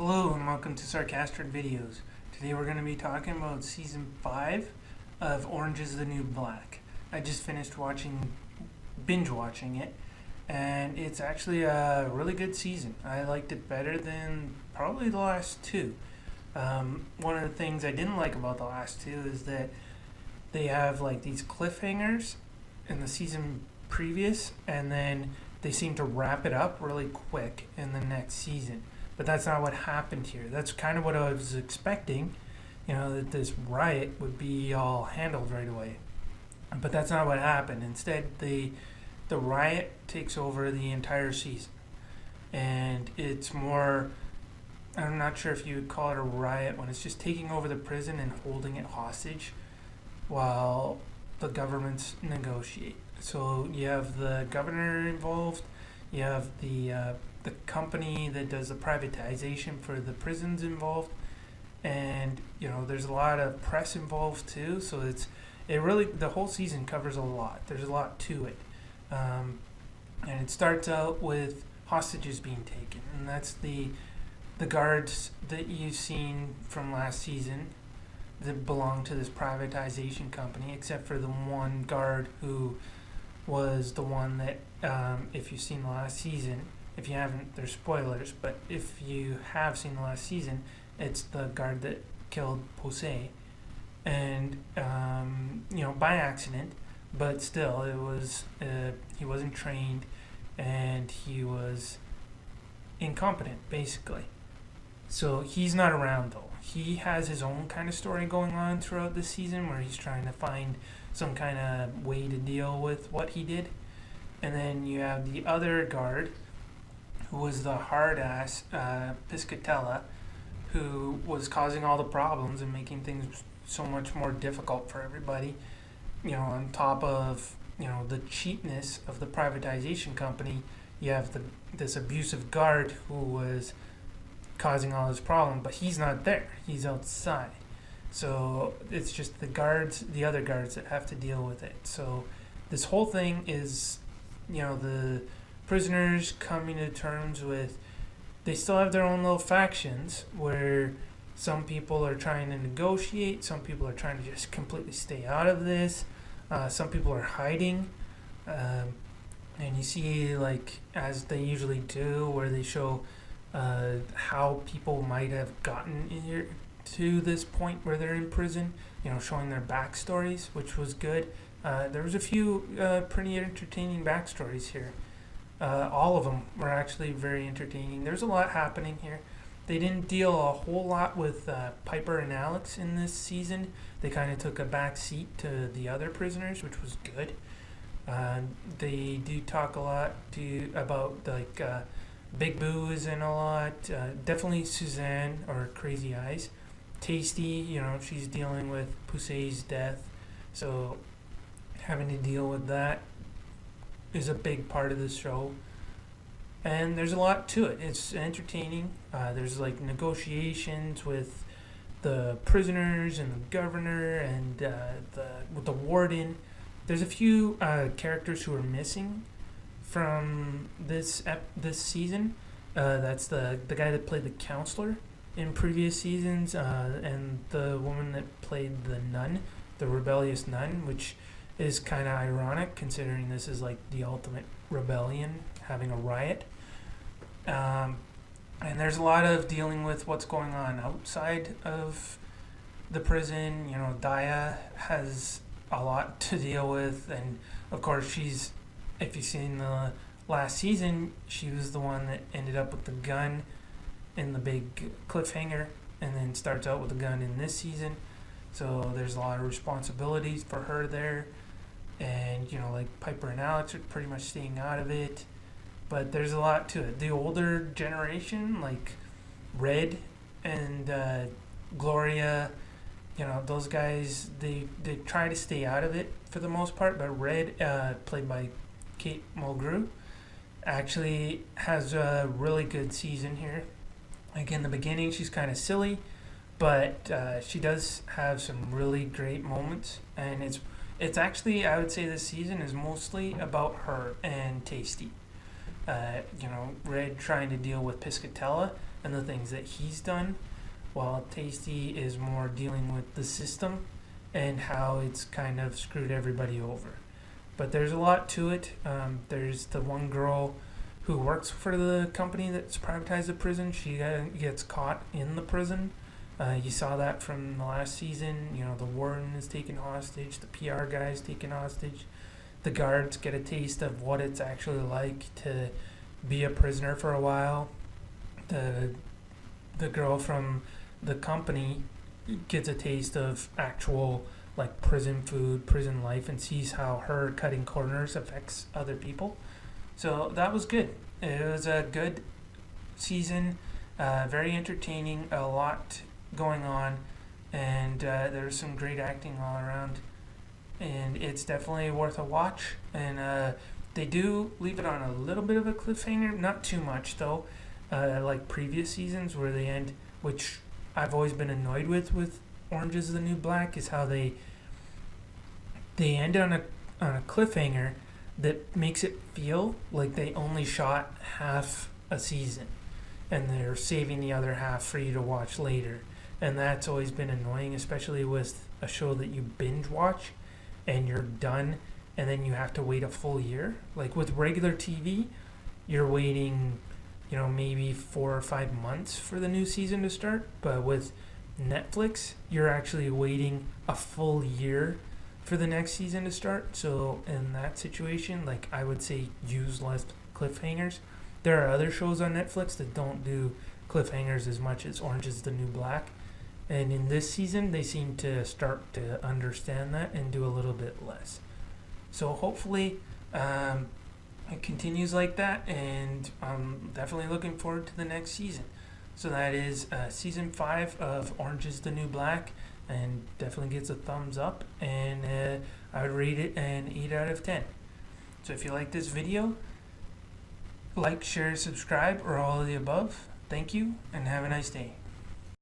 Hello and welcome to Sarcastic Videos. Today we're going to be talking about Season 5 of Orange is the New Black. I just finished binge watching it, and it's actually a really good season. I liked it better than probably the last two. One of the things I didn't like about the last two is that they have like these cliffhangers in the season previous, and then they seem to wrap it up really quick in the next season. But that's not what happened here. That's kind of what I was expecting, that this riot would be all handled right away. But that's not what happened. Instead, the riot takes over the entire season. And it's more, I'm not sure if you would call it a riot when it's just taking over the prison and holding it hostage while the governments negotiate. So you have the governor involved, you have the company that does the privatization for the prisons involved, and there's a lot of press involved too. So the whole season covers a lot. There's a lot to it, and it starts out with hostages being taken, and that's the guards that you've seen from last season that belong to this privatization company, except for the one guard who was the one that, if you've seen the last season. If you haven't, there's spoilers, but if you have seen the last season, it's the guard that killed Posey, and by accident, but still, it was he wasn't trained, and he was incompetent, basically. So he's not around though. He has his own kind of story going on throughout this season, where he's trying to find some kind of way to deal with what he did, and then you have the other guard, who was the hard-ass Piscatella, who was causing all the problems and making things so much more difficult for everybody. On top of, the cheapness of the privatization company, you have this abusive guard who was causing all this problem, but he's not there. He's outside. So it's just the other guards that have to deal with it. So this whole thing is, the prisoners coming to terms with, they still have their own little factions where some people are trying to negotiate, some people are trying to just completely stay out of this, some people are hiding, and you see, like, as they usually do, where they show how people might have gotten in here to this point where they're in prison, showing their backstories, which was good. There was a few pretty entertaining backstories here. All of them were actually very entertaining. There's a lot happening here. They didn't deal a whole lot with Piper and Alex in this season. They kind of took a back seat to the other prisoners, which was good. They do talk a lot about Big Boo is in a lot. Definitely Suzanne, or Crazy Eyes. Tasty, she's dealing with Pusey's death, so having to deal with that is a big part of the show, and there's a lot to it. It's entertaining. There's like negotiations with the prisoners and the governor and with the warden. There's a few characters who are missing from this season. That's the guy that played the counselor in previous seasons, and the woman that played the nun, the rebellious nun, which is kind of ironic considering this is like the ultimate rebellion, having a riot. And there's a lot of dealing with what's going on outside of the prison. Daya has a lot to deal with, and of course if you've seen the last season, she was the one that ended up with the gun in the big cliffhanger, and then starts out with the gun in this season. So there's a lot of responsibilities for her there. And, like Piper and Alex are pretty much staying out of it. But there's a lot to it. The older generation, like Red and Gloria, those guys, they try to stay out of it for the most part. But Red, played by Kate Mulgrew, actually has a really good season here. Like in the beginning, she's kind of silly, but she does have some really great moments, and it's actually, I would say this season is mostly about her and Tasty. Red trying to deal with Piscatella, and the things that he's done, while Tasty is more dealing with the system and how it's kind of screwed everybody over. But there's a lot to it. There's the one girl who works for the company that's privatized the prison. She gets caught in the prison. You saw that from the last season. You know, the warden is taken hostage, the PR guy is taken hostage. The guards get a taste of what it's actually like to be a prisoner for a while. The girl from the company gets a taste of actual like prison food, prison life, and sees how her cutting corners affects other people. So that was good. It was a good season, very entertaining, a lot going on, and there was some great acting all around. And it's definitely worth a watch. And they do leave it on a little bit of a cliffhanger, not too much though, like previous seasons where they end, which I've always been annoyed with Orange is the New Black, is how they end on a cliffhanger that makes it feel like they only shot half a season and they're saving the other half for you to watch later. And that's always been annoying, especially with a show that you binge watch and you're done and then you have to wait a full year. Like with regular TV, you're waiting, you know, maybe 4 or 5 months for the new season to start. But with Netflix, you're actually waiting a full year for the next season to start. So in that situation, like, I would say use less cliffhangers. There are other shows on Netflix that don't do cliffhangers as much as Orange is the New Black. And in this season, they seem to start to understand that and do a little bit less. So hopefully it continues like that, and I'm definitely looking forward to the next season. So that is season 5 of Orange is the New Black, and definitely gets a thumbs up, and I would rate it an 8 out of 10. So if you like this video, like, share, subscribe, or all of the above. Thank you, and have a nice day.